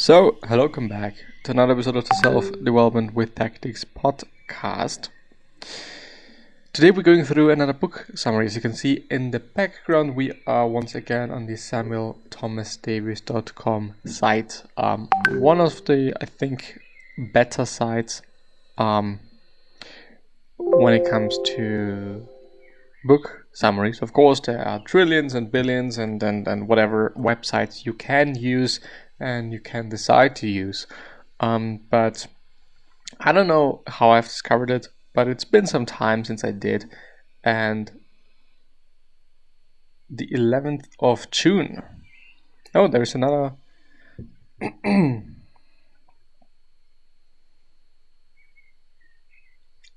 Hello, welcome back to another episode of the Self-Development with Tactics podcast. Today we're going through another book summary. As you can see in the background, we are once again on the SamuelThomasDavies.com site. One of the, I think, better sites when it comes to book summaries. Of course, there are trillions and billions and whatever websites you can use and you can decide to use. But I don't know how I've discovered it, but it's been some time since I did. And the 11th of June. Oh, there's another.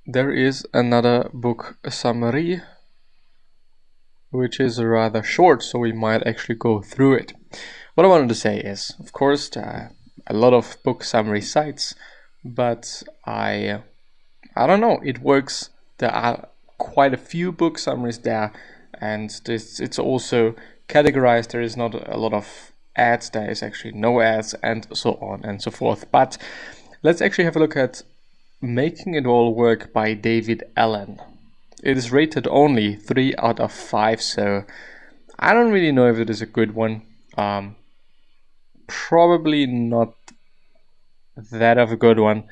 There is another book summary, which is rather short, so we might actually go through it. What I wanted to say is, of course, there are a lot of book summary sites, but I don't know, it works. There are quite a few book summaries there, and it's also categorized. There is not a lot of ads, there is actually no ads, and so on and so forth. But let's actually have a look at Making It All Work by David Allen. It is rated only 3 out of 5, so I don't really know if it is a good one. Probably not that of a good one,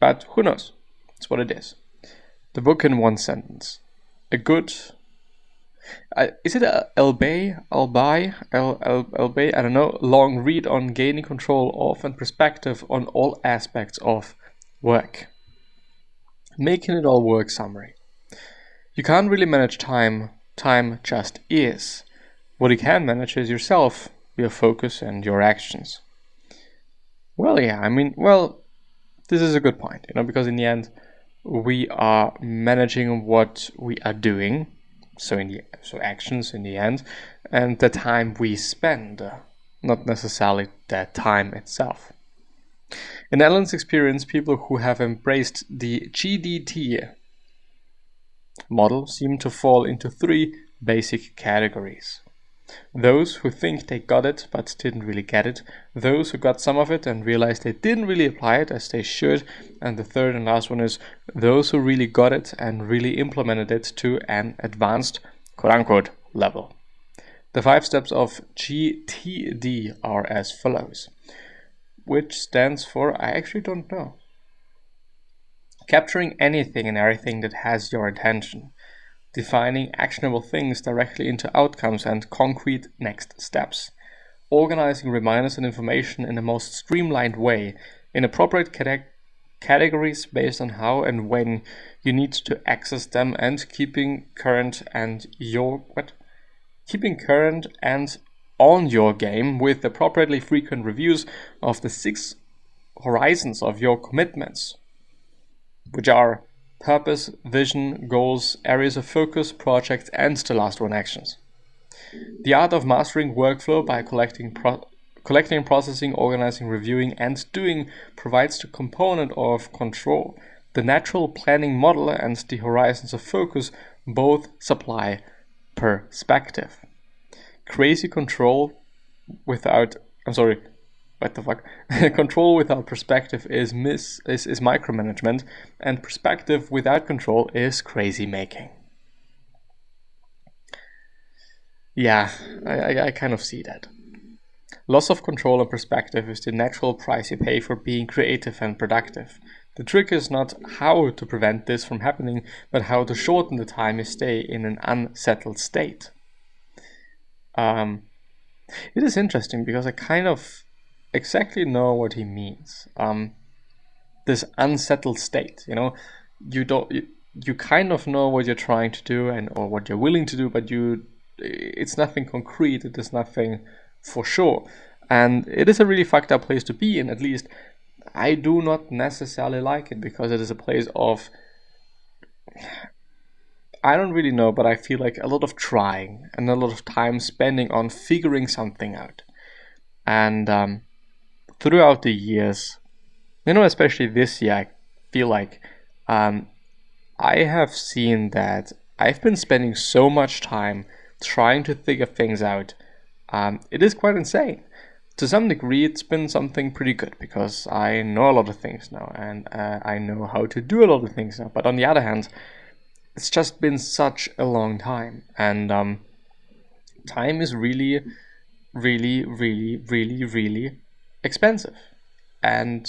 but who knows? It's what it is. The book in one sentence. A good... is it a Elbay? I don't know. Long read on gaining control of and perspective on all aspects of work. Making It All Work summary. You can't really manage time. Time just is. What you can manage is yourself, your focus, and your actions. Well, yeah, this is a good point, because in the end, we are managing what we are doing, so actions in the end, and the time we spend, not necessarily the time itself. In Allen's experience, people who have embraced the GDT model seem to fall into 3 basic categories. Those who think they got it but didn't really get it, those who got some of it and realized they didn't really apply it as they should, and the third and last one is those who really got it and really implemented it to an advanced quote-unquote level. The 5 steps of GTD are as follows, which stands for I actually don't know. Capturing anything and everything that has your attention. Defining actionable things directly into outcomes and concrete next steps. Organizing reminders and information in the most streamlined way in appropriate categories based on how and when you need to access them, and keeping current and on your game with appropriately frequent reviews of the 6 horizons of your commitments, which are purpose, vision, goals, areas of focus, projects, and the last one, actions. The art of mastering workflow by collecting, processing, organizing, reviewing, and doing provides the component of control. The natural planning model and the horizons of focus both supply perspective. Crazy control without... Control without perspective is micromanagement, and perspective without control is crazy making. Yeah, I kind of see that. Loss of control and perspective is the natural price you pay for being creative and productive. The trick is not how to prevent this from happening, but how to shorten the time you stay in an unsettled state. It is interesting because I kind of exactly know what he means. This unsettled state, you kind of know what you're trying to do or what you're willing to do, but it's nothing concrete. It is nothing for sure, and it is a really fucked up place to be in. At least I do not necessarily like it, because it is a place of, I don't really know, but I feel like a lot of trying and a lot of time spending on figuring something out. And throughout the years, especially this year, I feel like I have seen that I've been spending so much time trying to figure things out. It is quite insane. to some degree, it's been something pretty good because I know a lot of things now and I know how to do a lot of things now. But on the other hand, it's just been such a long time, and time is really, really, really, really, really expensive. And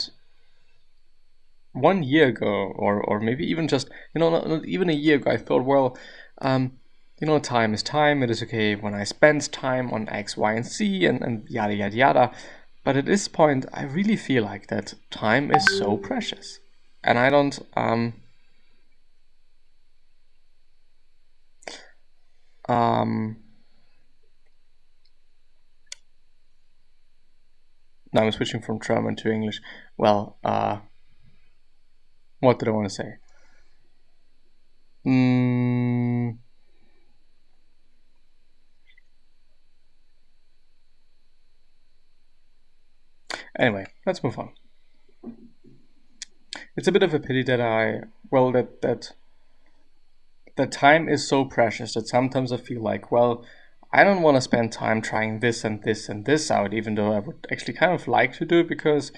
1 year ago, or maybe even just, not even a year ago, I thought, well, time is time. It is okay when I spend time on X, Y, and Z, and yada, yada, yada. But at this point, I really feel like that time is so precious. And I don't, now I'm switching from German to English. Well, what did I want to say? Anyway, let's move on. It's a bit of a pity that that time is so precious that sometimes I feel like, well, I don't want to spend time trying this and this and this out, even though I would actually kind of like to do it, because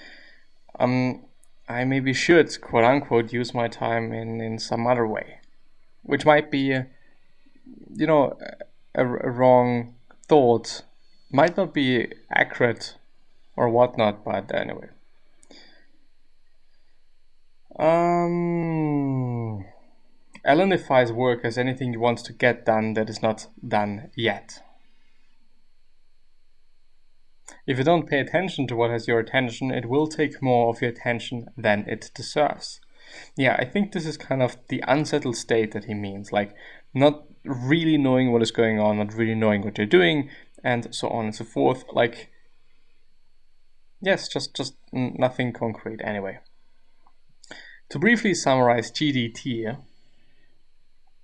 I maybe should, quote unquote, use my time in some other way, which might be, a wrong thought, might not be accurate or whatnot, but anyway. Alan defines work as anything you want to get done that is not done yet. If you don't pay attention to what has your attention, it will take more of your attention than it deserves. Yeah, I think this is kind of the unsettled state that he means, like not really knowing what is going on, not really knowing what you're doing, and so on and so forth. Like, yes, just nothing concrete anyway. To briefly summarize GDT,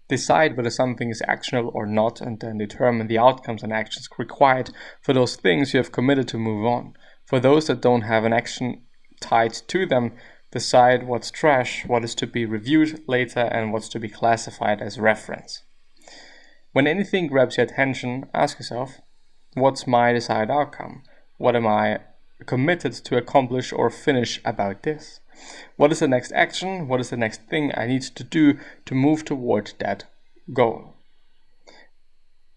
decide whether something is actionable or not, and then determine the outcomes and actions required for those things you have committed to move on. For those that don't have an action tied to them, decide what's trash, what is to be reviewed later, and what's to be classified as reference. When anything grabs your attention, ask yourself, what's my desired outcome? What am I committed to accomplish or finish about this? What is the next action? What is the next thing I need to do to move toward that goal?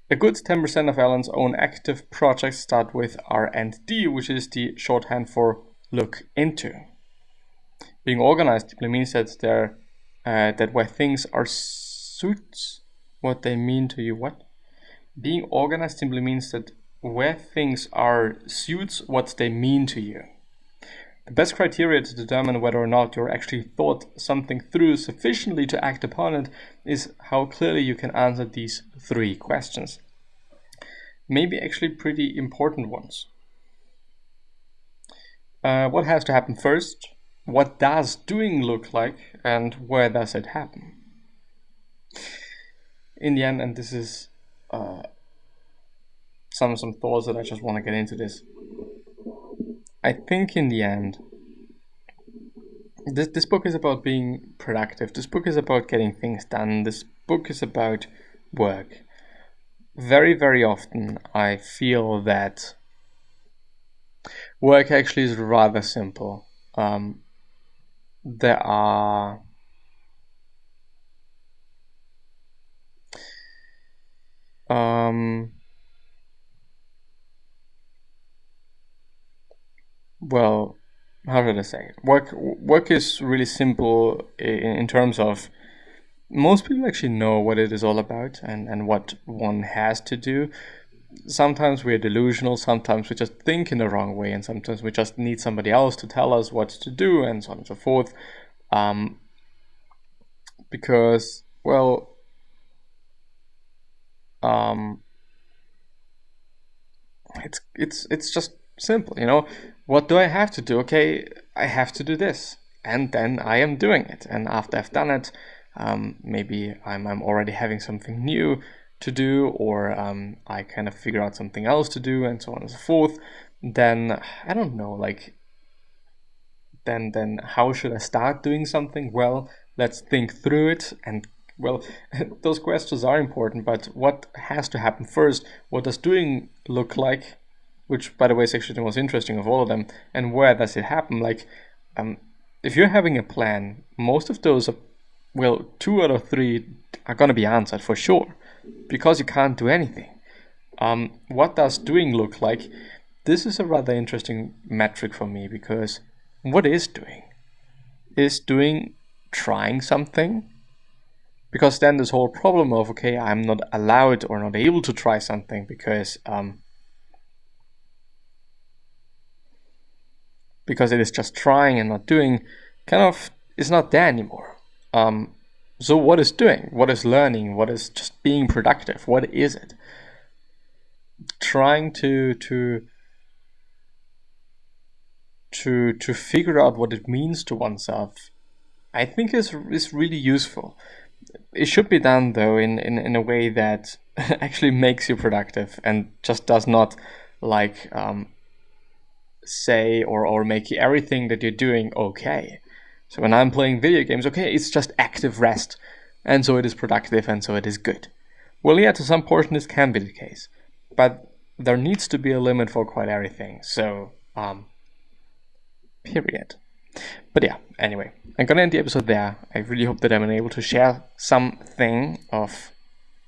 A good 10% of Alan's own active projects start with R&D, which is the shorthand for look into. Being organized simply means that that where things are suits what they mean to you. What? Being organized simply means that where things are suits what they mean to you. The best criteria to determine whether or not you're actually thought something through sufficiently to act upon it is how clearly you can answer these 3 questions. Maybe actually pretty important ones. What has to happen first? What does doing look like? And where does it happen? In the end, and this is some thoughts that I just want to get into this. I think in the end, this book is about being productive. This book is about getting things done. This book is about work. Very, very often I feel that work actually is rather simple. There are well, how should I say? Work is really simple in terms of most people actually know what it is all about and what one has to do. Sometimes we're delusional, sometimes we just think in the wrong way, and sometimes we just need somebody else to tell us what to do, and so on and so forth. Because, well, it's just simple, What do I have to do? Okay, I have to do this, and then I am doing it. And after I've done it, maybe I'm already having something new to do, or I kind of figure out something else to do, and so on and so forth. Then I don't know, like, then how should I start doing something? Well, let's think through it, and well, those questions are important, but what has to happen first? What does doing look like? which by the way is actually the most interesting of all of them. And where does it happen? Like, if you're having a plan, most of those are, well, 2 out of 3 are going to be answered for sure, because you can't do anything. What does doing look like? This is a rather interesting metric for me, because what is doing? Is doing trying something? Because then this whole problem of, okay, I'm not allowed or not able to try something because it is just trying and not doing, kind of is not there anymore. So what is doing? What is learning? What is just being productive? What is it? Trying to figure out what it means to oneself, I think is really useful. It should be done though in a way that actually makes you productive and just does not like say or make everything that you're doing okay. So when I'm playing video games, okay, it's just active rest, and so it is productive, and so it is good. Well, yeah, to some portion this can be the case, but there needs to be a limit for quite everything. So, period. But yeah, anyway, I'm gonna end the episode there. I really hope that I'm able to share something of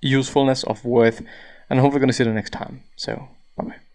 usefulness, of worth, and I hope we're gonna see you next time. So, bye bye.